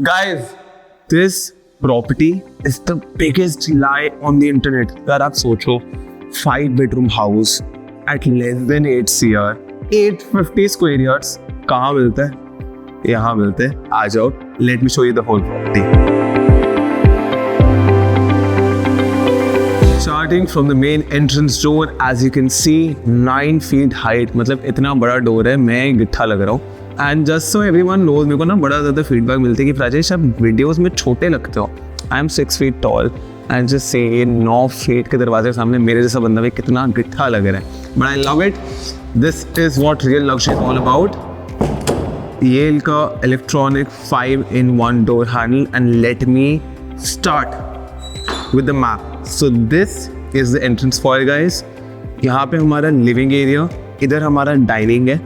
Guys, this property is the biggest lie on the internet. यार आप सोचो 5-bedroom house at less than 8 CR 850 square yards कहाँ मिलता है? यहाँ मिलते हैं. आ जाओ, let me show you the whole property. Starting from the main entrance door, as you can see, 9 feet height. मतलब इतना बड़ा डोर है, मैं गिट्ठा लग रहा हूँ. And just so everyone knows, मेरे को ना बड़ा ज़्यादा फीडबैक मिलती है कि प्राजेश आप वीडियोस में छोटे लगते हो. I am 6 feet tall and just say 9 feet के दरवाजे के सामने मेरे जैसा बंदा भी कितना गिट्ठा लग रहा है. But I love it. This is what real लक्ष्य इज ऑल अबाउट. येल का electronic 5-in-1 door handle. And let me start with the map. So this is the entrance for guys. यहाँ पे हमारा लिविंग एरिया, इधर हमारा dining है.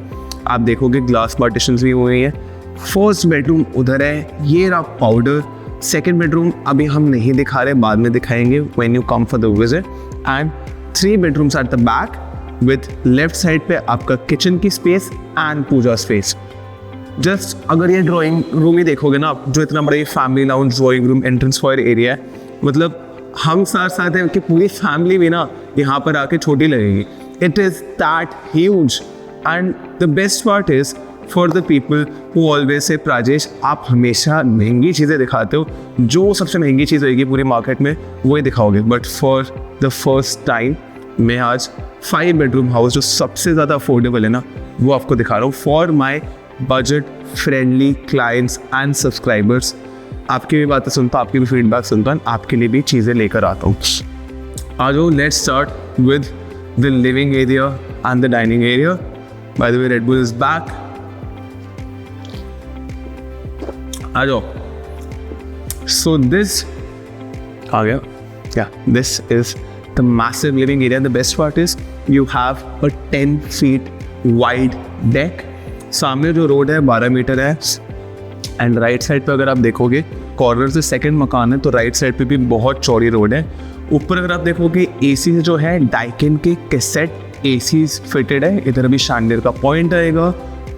आप देखोगे ग्लास पार्टीशंस भी हुए हैं. फर्स्ट बेडरूम उधर है, ये रहा पाउडर. सेकंड बेडरूम अभी हम नहीं दिखा रहे, बाद में दिखाएंगे when you come for the visit. And 3 bedrooms at the back with left side पे आपका किचन की space and puja space. Just अगर ये ड्राइंग रूम ही देखोगे ना आप, जो इतना बड़ा ये family lounge drawing room entrance for area है, मतलब हम साथ हैं कि पूरी फैमिली भी ना यहाँ पर आके छोटी लगेगी. It is that huge. And the best part is for the people who always say प्राजेश आप हमेशा महंगी चीज़ें दिखाते हो, जो सबसे महंगी चीज़ होगी पूरी मार्केट में वही दिखाओगे. But for the first time मैं आज 5-bedroom हाउस जो सबसे ज़्यादा अफोर्डेबल है ना, वो आपको दिखा रहा हूँ for my budget friendly clients and subscribers. आपकी भी बातें सुनता हूँ, आपकी भी फीडबैक सुनता हूँ, आपके लिए भी चीज़ें लेकर आता हूँ. आ जाओ, let's start with the living area and the dining area. By the way, Red Bull is back. आ जाओ. So this आ गया. Yeah, this is the massive living area. The best part is you have a 10 feet wide deck. सामने जो road है 12 metre है. And right side पे अगर आप देखोगे, कॉर्नर से सेकंड मकान है, तो राइट साइड पे भी बहुत चौड़ी रोड है. ऊपर अगर आप देखोगे एसी जो है डाइकिन के कैसेट एसी फिटेड है. इधर अभी शैंडियर का पॉइंट आएगा.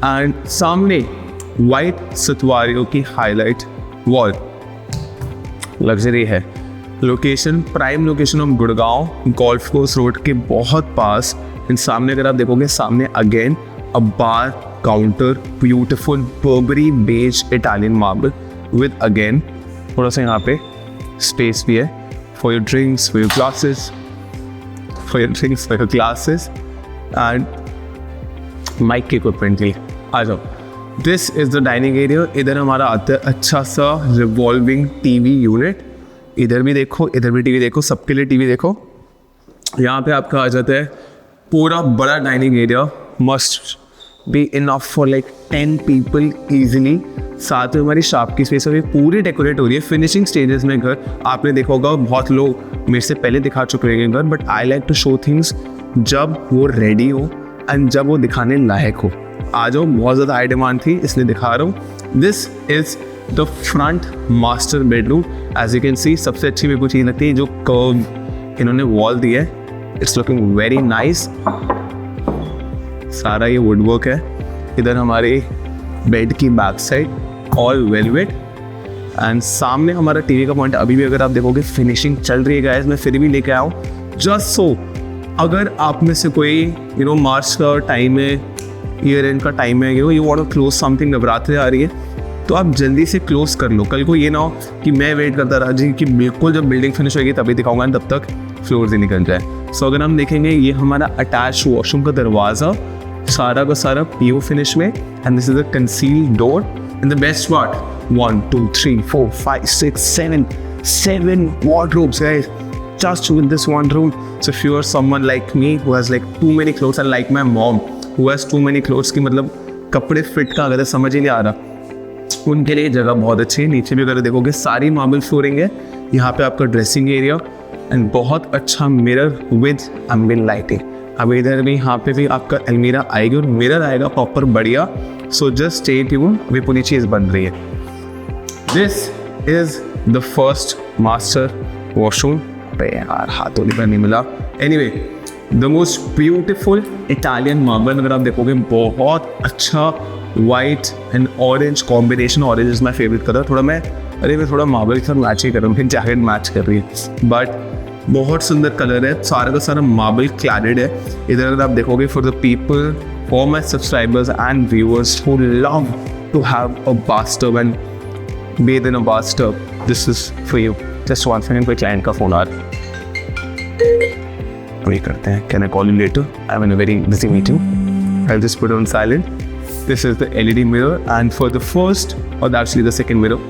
एंड सामने वाइट सतवारियों की हाईलाइट वॉल. लग्जरी है. Location prime location of Gurgaon, golf course road के बहुत पास. इन सामने अगर आप देखोगे, सामने again a bar counter, beautiful Burberry beige Italian marble with again थोड़ा सा यहाँ पे स्पेस भी है for your drinks, for your glasses, for your drinks, for your glasses and mic equipment के लिए. आ जाओ. This is the dining area. इधर हमारा आता है अच्छा सा revolving TV यूनिट. इधर भी देखो, इधर भी टीवी देखो, सबके लिए टीवी देखो. यहाँ पे आपका आ जाता है पूरा बड़ा dining area. Must be enough for like 10 people easily. साथ में हमारी शॉप की स्पेस अभी पूरी डेकोरेट हो रही है. फिनिशिंग स्टेजेस में घर. आपने देखा होगा बहुत लोग मेरे से पहले दिखा चुके हैं घर, but I like to show things जब वो रेडी हो एंड जब वो दिखाने लायक हो. आ जाओ, बहुत ज़्यादा हाई डिमांड थी इसलिए दिखा रहा हूँ. This is the front master bedroom. As you can see, सबसे अच्छी मेरे को चीज़ लगती है जो कर्व इन्होंने वॉल दी है. It's looking very nice. सारा ये वुडवर्क है. इधर हमारी बेड की back side all velvet. And सामने हमारा टीवी का पॉइंट. अभी भी अगर आप देखोगे फिनिशिंग चल रही है गाइस. मैं फिर भी लेके आया हूँ जस्ट सो अगर आप में से कोई मार्च का टाइम है, ईयर एंड का टाइम है, you want to close something, Navratri आ रही है, तो आप जल्दी से क्लोज कर लो. कल को ये ना हो कि मैं वेट करता रहा जी कि बिल्कुल जब बिल्डिंग फिनिश होगी तभी दिखाऊंगा, तब तक फ्लोर से निकल जाए. सो अगर हम देखेंगे, ये हमारा अटैच वॉशरूम का दरवाज़ा, सारा का सारा पीओ फिनिश में. And this is a concealed door. And the best part, 1 2 3 4 5 6 7 wardrobes guys just with this one room. So if you are someone like me who has like too many clothes, and like my mom who has too many clothes की मतलब कपड़े fit का अगर समझ ही नहीं आ रहा, उनके लिए जगह बहुत अच्छी है. नीचे भी अगर देखोगे सारी मार्बल फ्लोरिंग है. यहाँ पे आपका ड्रेसिंग एरिया एंड बहुत अच्छा मिरर विद एम्बिएंट लाइटिंग. अब इधर भी यहाँ पे भी आपका अलमीरा आएगी और मिरर आएगा प्रॉपर बढ़िया. सो जस्ट स्टे ट्यून, अभी पूरी चीज़ बन रही है. This is the first master washroom. यार हाथों पर नहीं मिला. Anyway, the most beautiful Italian marble अगर आप देखोगे, बहुत अच्छा white and orange combination. Orange is my favourite colour. थोड़ा मैं थोड़ा मार्बल के साथ मैच ही कर रहा हूँ, मेरी जैकेट मैच कर रही है, बट बहुत सुंदर कलर है. सारा का सारा मार्बल क्लैडेड है. इधर अगर आप देखोगे, for the people, for my subscribers and viewers who love to have a bathtub and bathe in a bathtub, this is for you. Just one second, कोई क्लाइंट का फोन आ रहा है, वही करते हैं. Can I call you later? I'm in a very busy meeting. I'll just put it on silent. This is the LED mirror, and for the first, or actually the second mirror,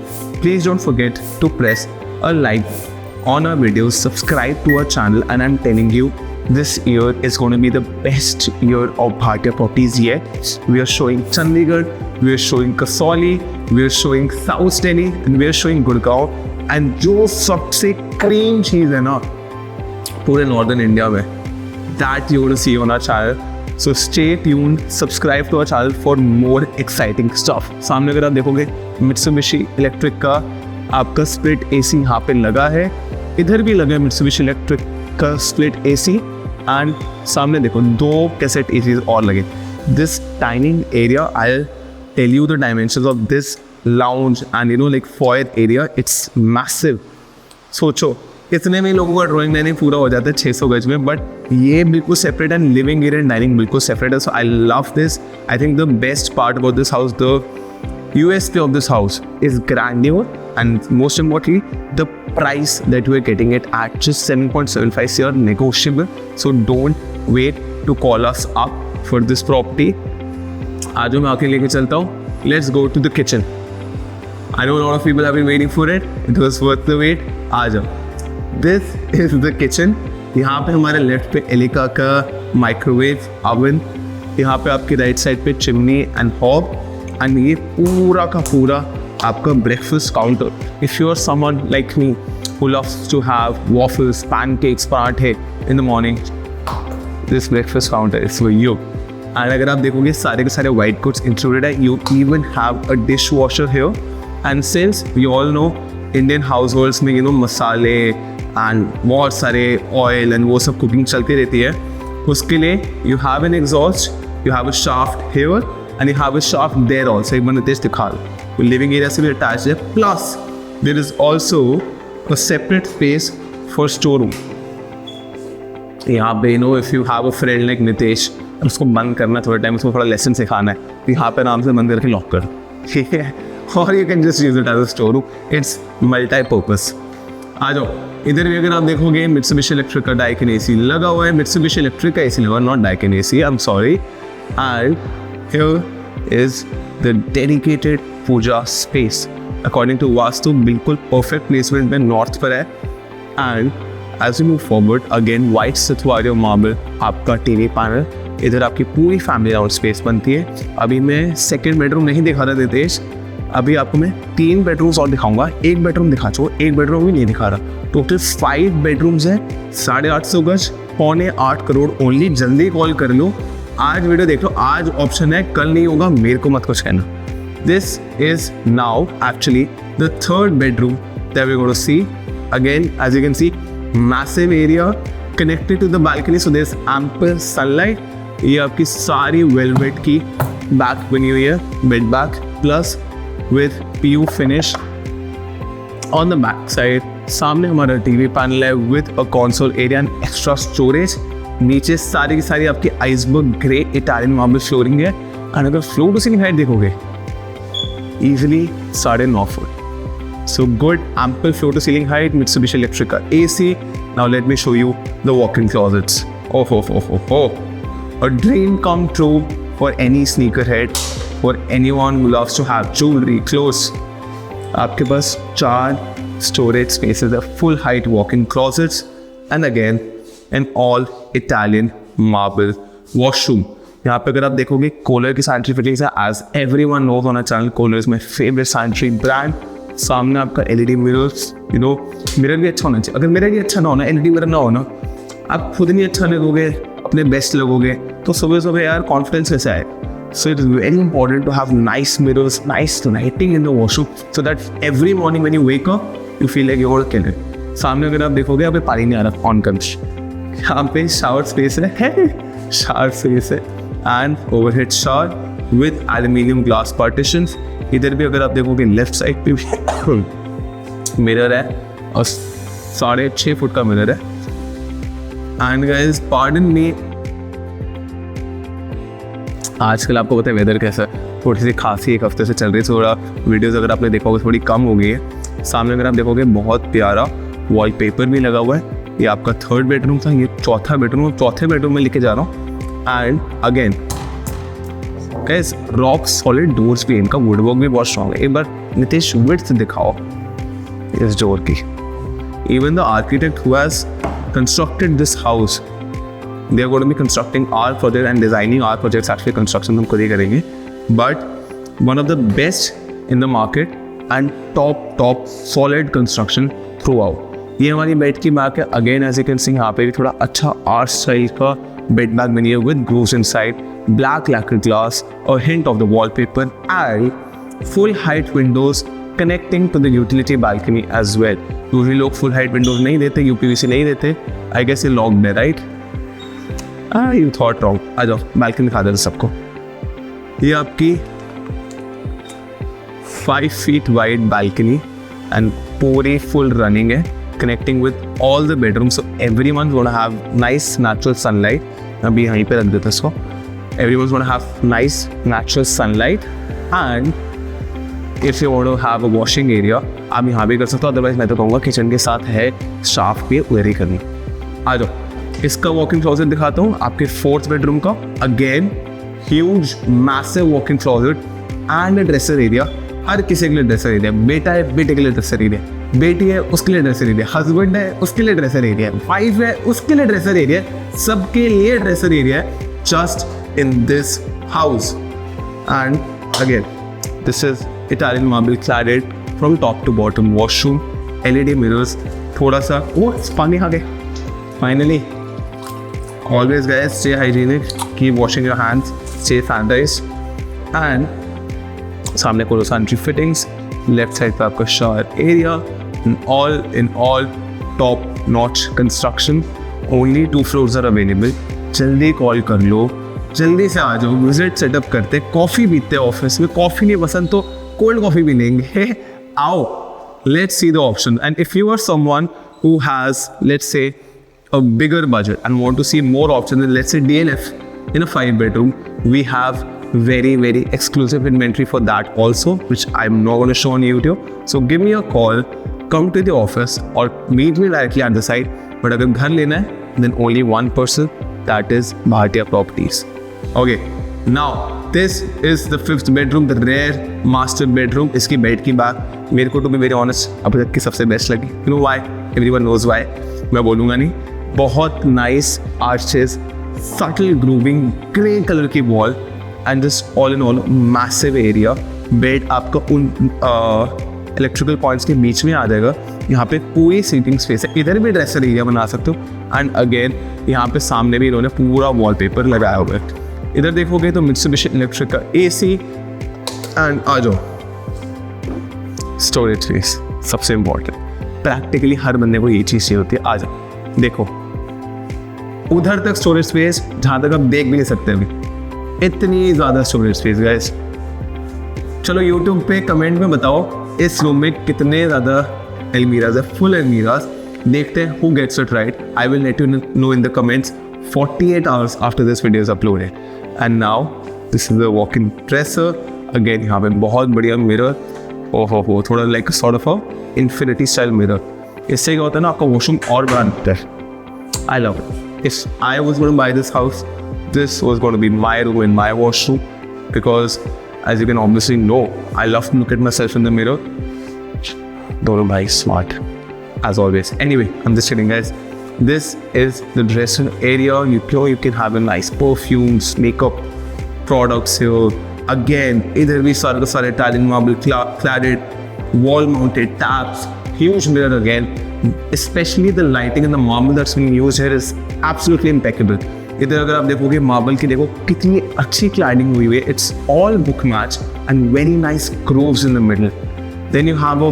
please don't forget to press a like on our videos, subscribe to our channel, and I'm telling you, this year is going to be the best year of Bhatia Properties yet. We are showing Chandigarh, we are showing Kasauli, we are showing South Delhi, and we are showing Gurgaon. And जो सबसे cream cheese है ना पूरे northern India में, that you will see on our channel. So stay tuned, subscribe to our channel for more exciting stuff. सामने अगर आप देखोगे, Mitsubishi Electric का आपका स्प्लिट AC यहाँ पे लगा है. इधर भी लगा है Mitsubishi Electric का स्प्लिट AC, एंड सामने देखो 2 कैसेट एसीज और लगे. This dining area, I tell you the dimensions of this lounge and you know like foyer area, it's massive. सोचो इतने में लोगों का ड्राइंग डाइनिंग पूरा हो जाता है 600 गज में, बट ये बिल्कुल separate and living area and dining बिल्कुल सेपरेट है. So I love this. I think the best part about this house, the USP of this house is grandeur, and most importantly, the price that you are getting it at just 7.75 year negotiable. So don't wait to call us up for this property. आज मैं आके लेके चलता हूँ. Let's go to the kitchen. I know a lot of people have been waiting for it. It was worth the wait. आ जाओ. This is the kitchen. यहाँ पे हमारे लेफ्ट पे एलिका का माइक्रोवेव ओवन, यहाँ पे आपकी राइट साइड पे चिमनी एंड हॉब, एंड ये पूरा का पूरा आपका breakfast counter. If you are someone like me who loves to have waffles, pancakes, parathe in the morning, this breakfast counter is for you. And अगर आप देखोगे सारे के सारे वाइट गुड्स इंक्लूडेड है. You even have a dish washer here. And since we all know Indian households में masale and बहुत सारे ऑयल एंड वो सब कुकिंग चलती रहती है, उसके लिए you have an exhaust, you have a shaft here and you have a shaft there also. एक बार नितेश दिखा लो, लिविंग एरिया से भी अटैच है. Plus there is also a separate space for store room. यहाँ पे you know if you have a friend like Nitesh, उसको बंद करना थोड़ा टाइम, उसको थोड़ा लेसन सिखाना है, तो यहाँ पे आराम से बंद करके लॉक कर, ठीक है. और you can just use it as a store room. It's multi purpose. आ जाओ. इधर भी अगर आप देखोगे Mitsubishi Electric का Daikin AC लगा हुआ है. Mitsubishi Electric का AC लगा, not Daikin AC, I am sorry. And here is the dedicated puja space according to Vastu. बिल्कुल perfect placement में north पर है. and as you move forward again white Satwario marble आपका TV panel. इधर आपकी पूरी family round space बनती है. अभी मैं second bedroom नहीं दिखा रहा नितेश, अभी आपको मैं 3 bedrooms और दिखाऊंगा. एक bedroom दिखा चुका, एक bedroom भी नहीं दिखा रहा. टोटल 5 bedrooms है, 850 गज, 7.25 करोड़ ओनली. जल्दी कॉल कर लो, आज वीडियो देख लो. आज ऑप्शन है, कल नहीं होगा, मेरे को मत कुछ कहना. This is now actually the third bedroom that we are going to see. Again as you can see, massive area connected to the balcony, so there is ample sunlight. ये आपकी सारी वेलवेट की बैक बनी हुई है, bed back, plus with PU finish on the back side. सामने हमारा TV panel है with a console area and extra storage. नीचे सारी की सारी आपकी iceberg grey Italian marble flooring है. एंड अगर फ्लोर टू सीलिंग हाइट देखोगे, easily 9.5 foot. So good ample floor to ceiling height. Mitsubishi Electric का AC. Now let me show you the walk in closets. A dream come true for any sneakerhead, for anyone who loves to have jewelry, clothes. आपके पास 4 storage spaces है, full height walk-in closets, and again an all Italian marble washroom. यहाँ पे अगर आप देखोगे Kohler की sanitary fittings है. As everyone knows on our channel, Kohler is my favorite sanitary brand. सामने आपका LED mirrors, you know, mirror भी अच्छा होना चाहिए. अगर मिरर भी अच्छा ना होना, LED मिरर ना होना, आप खुद नहीं अच्छा लगोगे, अपने बेस्ट लगोगे, तो सुबह सुबह यार कॉन्फिडेंस कैसे आए. So it is very important to have nice mirrors, nice lighting in the washroom, so that every morning when you wake up, you feel like you're gonna kill it. सामने अगर आप देखोगे, यहाँ पे पानी नहीं आ रहा, ऑन कंश. यहाँ पे शावर स्पेस है, शावर स्पेस है, and overhead shower with aluminium glass partitions. इधर भी अगर आप देखोगे लेफ्ट साइड पे भी मिरर है और 6.5 फुट का मिरर है. एंड गाइस पार्डन मी, आजकल आपको पता है वेदर कैसा है, थोड़ी सी खांसी एक हफ्ते से चल रही है, थोड़ा वीडियोस अगर आपने देखा होगा थोड़ी कम हो गई है. सामने अगर आप देखोगे बहुत प्यारा वॉलपेपर भी लगा हुआ है. ये आपका 3rd बेडरूम था, ये 4था बेडरूम, 4थे बेडरूम में लेके जा रहा हूँ. And again guys rock solid doors भी, इनका वुडवर्क भी बहुत स्ट्रॉन्ग है. एक बार नितेश विड्थ दिखाओ इस डोर की. Even the architect who has constructed this house, they are going to be constructing our project and designing our projects. Actually construction हम खुद ही करेंगे, but one of the best in the market and top solid construction throughout. ये हमारी bed की back है. Again as you can see यहाँ पे भी थोड़ा अच्छा आर्ट स्टाइल का बेड बैग बनी है with grooves inside, black lacquered glass, और hint of the wallpaper and full height windows connecting to the utility balcony as well. Usually लोग फुल हाइट विंडोज नहीं देते, यूपीवीसी नहीं देते. आई गेस ये लॉक्ड है, राइट? You thought wrong. आ जाओ बालकनी दिखा देते सबको. ये आपकी 5 feet वाइड बालकनी एंड पूरी फुल रनिंग है, connecting with all the bedroom. So everyone gonna have nice natural sunlight. अभी यहीं पे रख देते इसको. Everyone gonna have nice natural sunlight and if you want to have a washing area आप यहाँ भी कर सकते हो. अदरवाइज मैं तो कहूँगा किचन के साथ है शाफ्ट भी उधर ही करनी. आ जाओ इसका वॉकिंग क्लोजेट दिखाता हूँ आपके 4th बेडरूम का. Again huge massive walking closet and dresser area. हर किसी के लिए ड्रेसर एरिया. बेटा है बेटे के लिए ड्रेसर एरिया, बेटी है उसके लिए ड्रेसर एरिया, हस्बैंड है उसके लिए ड्रेसर एरिया, वाइफ है उसके लिए ड्रेसर एरिया. सबके लिए ड्रेसर एरिया है just in this house. And again this is Italian marble cladded from top to bottom. Washroom, LED mirrors, थोड़ा सा पानी आ गए finally. Always guys stay hygienic, keep washing your hands, stay sanitized. And सामने कोलो sanitary fittings, left side पे आपका shower area, in all top notch construction. Only 2 floors are available. जल्दी कॉल कर लो, जल्दी से आ जाओ, विजिट सेटअप करते, कॉफ़ी पीते ऑफिस में. कॉफ़ी नहीं पसंद तो कोल्ड कॉफ़ी भी लेंगे. आओ, let's see the option. And if you are someone who has, let's say, a bigger budget and want to see more options than let's say DLF in a 5 bedroom, we have very exclusive inventory for that also, which I'm not going to show on YouTube. So give me a call, come to the office or meet me directly at the site. But अगर घर लेना है then only one person, that is Bhatia Properties. Okay, now this is the 5th bedroom, the rare master bedroom. इसकी bed की बात मेरे को to be very honest अभी तक की सबसे बेस्ट लगी. You know why? Everyone knows why. मैं बोलूँगा नहीं. बहुत nice arches, subtle grooving, grey colour की wall and just all in all massive area. Bed आपका उन इलेक्ट्रिकल पॉइंट्स के बीच में आ जाएगा. यहाँ पे पूरी सीटिंग स्पेस है. इधर भी ड्रेसर एरिया बना सकते हो. एंड अगेन यहाँ पे सामने भी इन्होंने पूरा वॉलपेपर लगाया हुआ है. इधर देखोगे तो मित्सुबिशी इलेक्ट्रिक का AC. एंड आ जाओ स्टोरेज स्पेस, सबसे इम्पोर्टेंट. प्रैक्टिकली हर बंदे को ये चीज़ चाहिए होती है. आ जाओ देखो उधर तक स्टोरेज स्पेस जहाँ तक आप देख भी नहीं सकते अभी. इतनी ज़्यादा स्टोरेज स्पेस गाइस. चलो YouTube पे कमेंट में बताओ इस रूम में कितने ज़्यादा अलमीराज है, फुल अलमीराज. देखते हैं who gets it right. I will let you know in the comments 48 hours after this video is uploaded. And now this is the walk-in dresser. Again यहाँ पे बहुत बढ़िया मिरर. ओहो थोड़ा like sort of a infinity style mirror. इससे क्या होता है ना आपका वॉशरूम और बड़ा दिखता है. I love it. If I was going to buy this house, this was going to be my room and my washroom, because as you can obviously know, I love to look at myself in the mirror. Dono bhai smart as always. Anyway, I'm just kidding guys. This is the dressing area. You can have a nice perfumes, makeup products here. Again, इधर भी सारे Italian marble cladded, wall mounted taps. Huge mirror again. Especially the lighting and the marble that's being used here is absolutely impeccable. इधर अगर आप देखोगे marble की देखो कितनी अच्छी क्लैडिंग हुई है. It's all book match and very nice grooves in the middle. Then you have a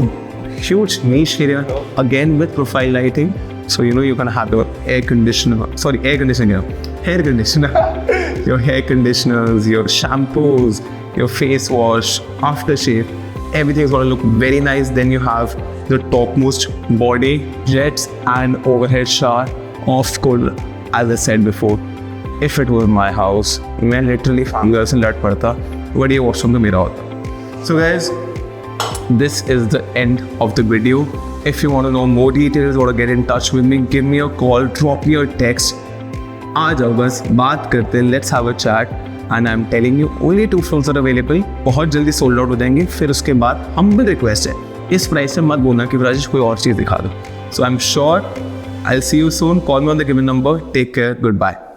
huge niche area again with profile lighting. So you know you can have your air conditioner here. hair conditioner, your hair conditioners, your shampoos, your face wash, aftershave, everything's gonna look very nice. Then you have the topmost body jets and overhead shower of course, as I said before. If it was my house, मैं literally finger से लड़ पड़ता, but ये washroom तो मेरा होता. So guys, this is the end of the video. If you want to know more details or get in touch with me, give me a call, drop me a text. आ जाओ बस बात करते हैं, let's have a chat. And I'm telling you, only 2 floors are available. बहुत जल्दी sold out हो जाएंगे. फिर उसके बाद humble रिक्वेस्ट है, इस प्राइस से मत बोलना कि राजेश कोई और चीज़ दिखा दो. So I'm sure I'll see you soon. Call me on the given number. Take care. Goodbye.